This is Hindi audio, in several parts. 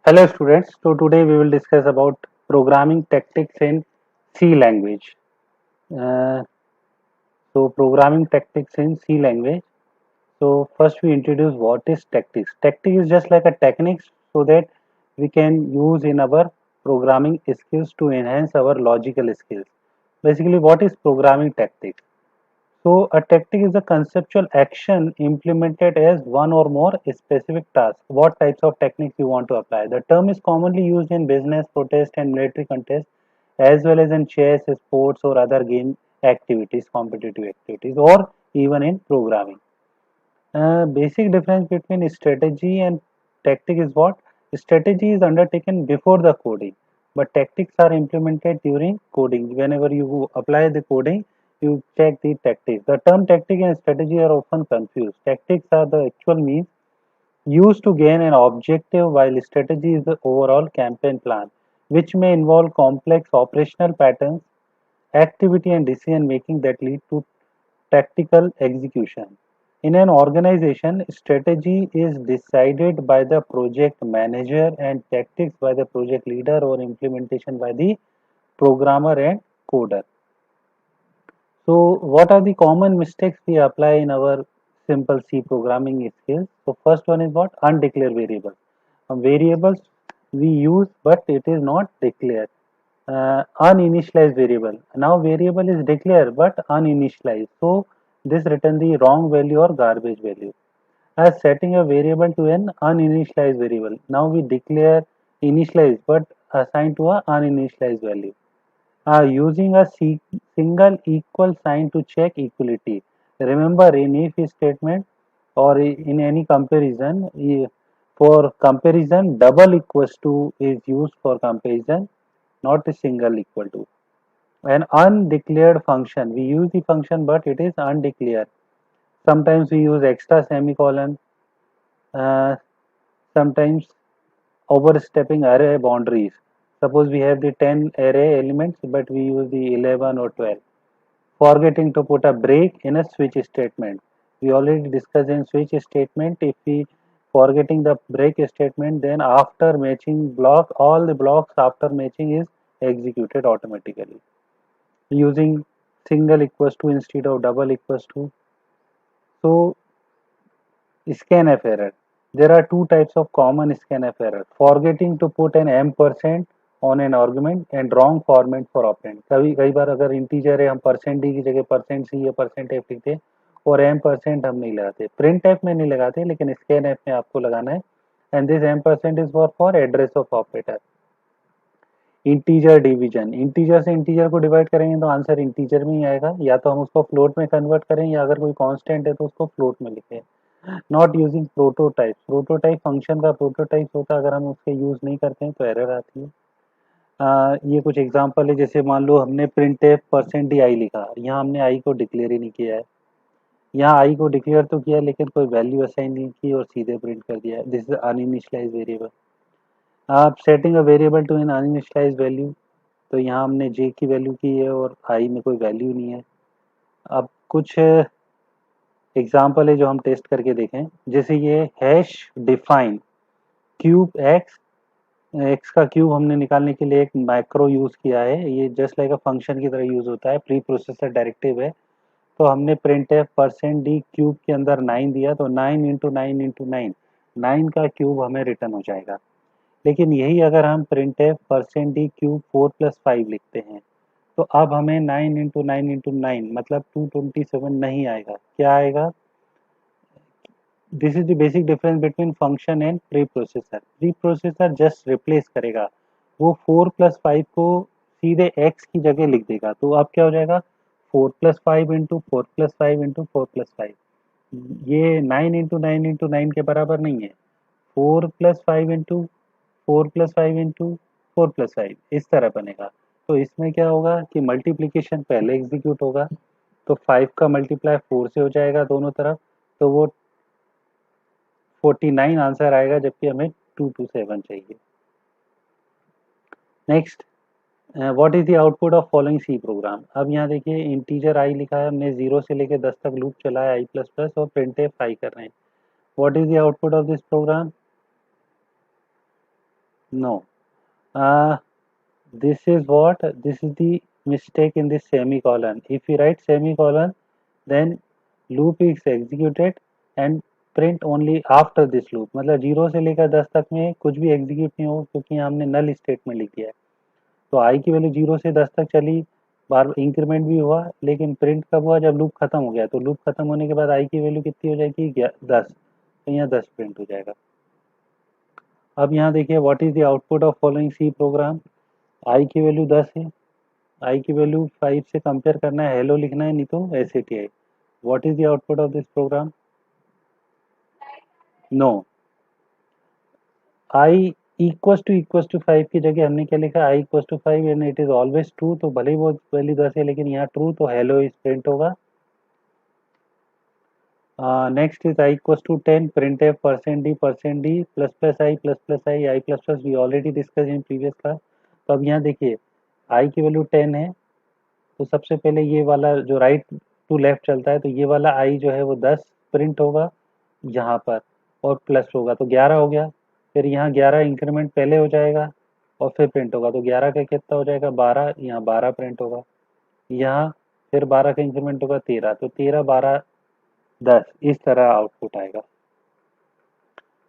Hello students, so today we will discuss about programming tactics in C language. Uh, Programming tactics in C language. So first we introduce what is tactics. Tactic is just like a techniques so that we can use in our programming skills to enhance our logical skills. Basically what is programming tactics? So a tactic is a conceptual action implemented as one or more specific task. What types of techniques you want to apply? The term is commonly used in business, protest, and military contests, as well as in chess, sports, or other game activities, competitive activities, or even in programming. Basic difference between strategy and tactic is what? Strategy is undertaken before the coding, but tactics are implemented during coding. Whenever you apply the coding, you check the tactics. The term tactic and strategy are often confused. Tactics are the actual means used to gain an objective, while strategy is the overall campaign plan, which may involve complex operational patterns, activity, and decision making that lead to tactical execution. In an organization, strategy is decided by the project manager and tactics by the project leader or implementation by the programmer and coder. So, what are the common mistakes we apply in our simple C programming skills? So, first one is what? Undeclared variables. Variables we use, but it is not declared. Uninitialized variable. Now, variable is declared but uninitialized. So, this return the wrong value or garbage value. As setting a variable to an uninitialized variable. Now, we declare initialize but assign to a uninitialized value. Using a single equal sign to check equality. Remember, in if statement or in any comparison, for comparison, double equals to is used for comparison, not a single equal to. An undeclared function. We use the function, but it is undeclared. Sometimes we use extra semicolon. Uh, Sometimes overstepping array boundaries. Suppose we have the 10 array elements, but we use the 11 or 12. Forgetting to put a break in a switch statement. We already discussed in switch statement, if we forgetting the break statement, then after matching block, all the blocks after matching is executed automatically. Using single equals to instead of double equals to. So scanf error. There are two types of common scanf error. Forgetting to put an ampersand on an argument and wrong format for operand. कभी कई बार अगर इंटीजर है हम परसेंट डी की जगह परसेंट सी या परसेंट एफ लिखते हैं और एम परसेंट हम नहीं लगाते, प्रिंट एफ में नहीं लगाते लेकिन स्कैन एफ में आपको लगाना है. And this ampersand is for address of operator. Integer division. Integer से इंटीजर को डिवाइड करेंगे तो आंसर इंटीजर में ही आएगा, या तो हम उसको फ्लोट में कन्वर्ट करें या अगर कोई कांस्टेंट है तो उसको फ्लोट में लिखें. Not using prototype. Prototype function का प्रोटोटाइप होता है, अगर हम उसके यूज नहीं करते हैं तो एरर आती है. ये कुछ एग्जांपल है, जैसे मान लो हमने print F percent D I लिखा, यहाँ हमने आई को डिक्लेयर ही नहीं किया है. यहाँ आई को डिक्लेयर तो किया लेकिन कोई वैल्यू असाइन नहीं की और सीधे प्रिंट कर दिया है. This is uninitialize variable. आप setting a variable to an uninitialize value, तो यहाँ हमने जे की वैल्यू की है और आई में कोई वैल्यू नहीं है. अब कुछ एग्जाम्पल है जो हम टेस्ट करके देखें. जैसे ये hash define cube x. X का क्यूब हमने निकालने के लिए एक मैक्रो यूज किया है. ये जस्ट लाइक अ फंक्शन की तरह यूज होता है, प्री प्रोसेसर डायरेक्टिव है. तो हमने print F percent D cube के अंदर 9 दिया, तो 9 × 9 × 9 9 का क्यूब हमें रिटर्न हो जाएगा. लेकिन यही अगर हम print F percent D cube 4 + 5 लिखते हैं तो अब हमें 9 × 9 × 9 मतलब 227 नहीं आएगा. क्या आएगा? This is the basic difference between function and pre processor. Pre processor just replace करेगा, वो 4 + 5 को सीधे x की जगह लिख देगा. तो अब क्या हो जाएगा? 4 + 5 × 4 + 5 × 4 + 5. ये 9 × 9 × 9 के बराबर नहीं है. 4 + 5 × 4 + 5 × 4 + 5 इस तरह बनेगा. तो इसमें क्या होगा कि मल्टीप्लिकेशन पहले एग्जीक्यूट होगा, तो 5 का मल्टीप्लाई 4 से हो जाएगा दोनों तरफ, तो वो 49 आंसर आएगा, जबकि हमें 227 चाहिए. Next, what is the output of following C program. अब यहाँ देखिए इंटीजर आई लिखा है हमने, 0 से लेकर 10 तक लूप चला है आई प्लस प्लस और प्रिंट एफ आई कर रहे हैं. What is the output of this program? No. Uh, this is what? This is the mistake in this semicolon. If we write semicolon, then loop is executed and print only after this loop. मतलब 0 से लेकर 10 तक में कुछ भी एग्जीक्यूट नहीं हो, क्योंकि हमने नल स्टेटमेंट लिख दिया है। तो आई की वैल्यू 0 से 10 तक चली, बार इंक्रीमेंट भी हुआ, लेकिन प्रिंट कब हुआ? जब लूप खत्म हो गया। तो लूप खत्म होने के बाद आई की वैल्यू कितनी हो जाएगी? 10। तो यहाँ 10 प्रिंट हो जाएगा। अब यहाँ देखिए, what is the output of following C program. I की वैल्यू 10 है, आई की वैल्यू 5 से कंपेयर करना है, हेलो लिखना है, नहीं तो SATI। What is the output of this program? No. I equals to 5 की जगह हमने क्या लिखा? I equals to 5 and it is always true. तो भले ही वो वैल्यू 10 है, लेकिन यहाँ ट्रू, तो हेलो इज प्रिंट होगा। Next is I equals to 10, printf %d I plus plus we already discussed in previous class। तो अब यहाँ देखिए, I की वैल्यू 10 है, तो सबसे पहले ये वाला जो राइट टू लेफ्ट चलता है, तो ये वाला I जो है वो 10 प्रिंट होगा यहाँ पर, और प्लस होगा तो 11 हो गया। फिर यहाँ 11 इंक्रीमेंट पहले हो जाएगा और फिर प्रिंट होगा, तो 11 का कितना हो जाएगा? 12। यहाँ 12 प्रिंट होगा, यहाँ फिर 12 का इंक्रीमेंट होगा 13, तो 13 12 10, इस तरह आउटपुट आएगा।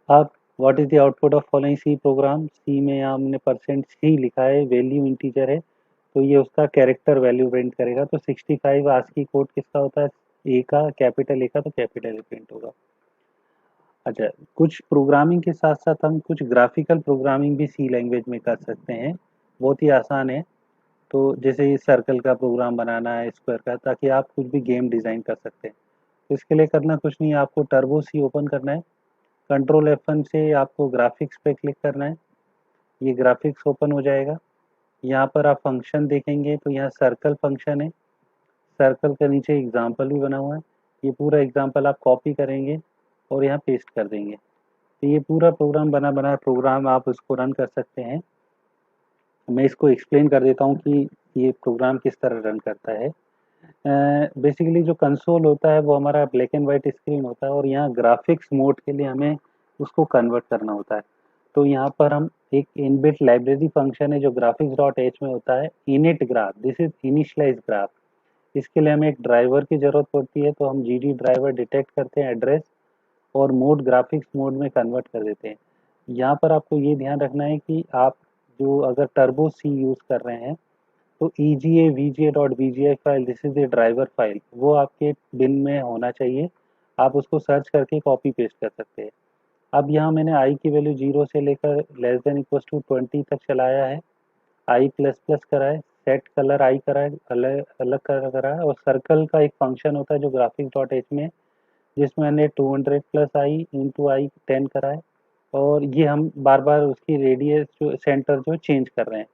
अब what is the output of following C program. C में यहाँ हमने %c लिखा है, वैल्यू इंटीजर है, तो ये उसका कैरेक्टर वैल्यू प्रिंट करेगा। तो 65 आस्की कोड किसका होता है? ए का, कैपिटल ए का, तो कैपिटल ए प्रिंट होगा। अच्छा, कुछ प्रोग्रामिंग के साथ साथ हम कुछ ग्राफिकल प्रोग्रामिंग भी सी लैंग्वेज में कर सकते हैं, बहुत ही आसान है। तो जैसे ये सर्कल का प्रोग्राम बनाना है, स्क्वायर का, ताकि आप कुछ भी गेम डिज़ाइन कर सकते हैं। तो इसके लिए करना कुछ नहीं है, आपको टर्बो सी ओपन करना है, कंट्रोल F1 से आपको ग्राफिक्स पे क्लिक करना है, ये ग्राफिक्स ओपन हो जाएगा। यहाँ पर आप फंक्शन देखेंगे तो यहाँ सर्कल फंक्शन है, सर्कल के नीचे एग्जाम्पल भी बना हुआ है। ये पूरा एग्जाम्पल आप कॉपी करेंगे और यहाँ पेस्ट कर देंगे, तो ये पूरा प्रोग्राम बना बना प्रोग्राम आप उसको रन कर सकते हैं। मैं इसको एक्सप्लेन कर देता हूँ कि ये प्रोग्राम किस तरह रन करता है। बेसिकली जो कंसोल होता है वो हमारा ब्लैक एंड वाइट स्क्रीन होता है, और यहाँ ग्राफिक्स मोड के लिए हमें उसको कन्वर्ट करना होता है। तो यहाँ पर हम एक इनबिल्ट लाइब्रेरी फंक्शन है जो graphics.h में होता है, initgraph, this is initialise graph. इसके लिए हमें एक ड्राइवर की जरूरत पड़ती है, तो हम GD ड्राइवर डिटेक्ट करते हैं एड्रेस और मोड ग्राफिक्स मोड में कन्वर्ट कर देते हैं। यहाँ पर आपको ये ध्यान रखना है कि आप जो अगर टर्बो सी यूज़ कर रहे हैं, तो EGA VGA.VGI file, this is the driver file, वो आपके बिन में होना चाहिए। आप उसको सर्च करके कॉपी पेस्ट कर सकते हैं। अब यहाँ मैंने आई की वैल्यू 0 से लेकर लेस देन इक्वल टू 20 तक चलाया है, आई प्लस प्लस करा है, सेट कलर आई करा है, अलग अलग कलर करा है, और सर्कल का एक फंक्शन होता है जो graphics.h में है, जिसमें मैंने 200 प्लस आई इंटू आई 10 करा है, और ये हम बार बार उसकी रेडियस जो सेंटर जो चेंज कर रहे हैं,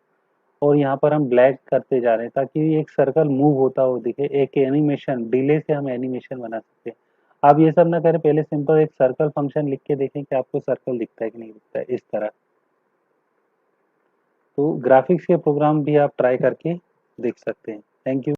और यहाँ पर हम ब्लैक करते जा रहे हैं ताकि एक सर्कल मूव होता हो दिखे, एक एनिमेशन, डिले से हम एनिमेशन बना सकते हैं। आप ये सब ना करें, पहले सिंपल एक सर्कल फंक्शन लिख के देखें कि आपको सर्कल दिखता है कि नहीं दिखता है, इस तरह। तो ग्राफिक्स के प्रोग्राम भी आप ट्राई करके देख सकते हैं। Thank you.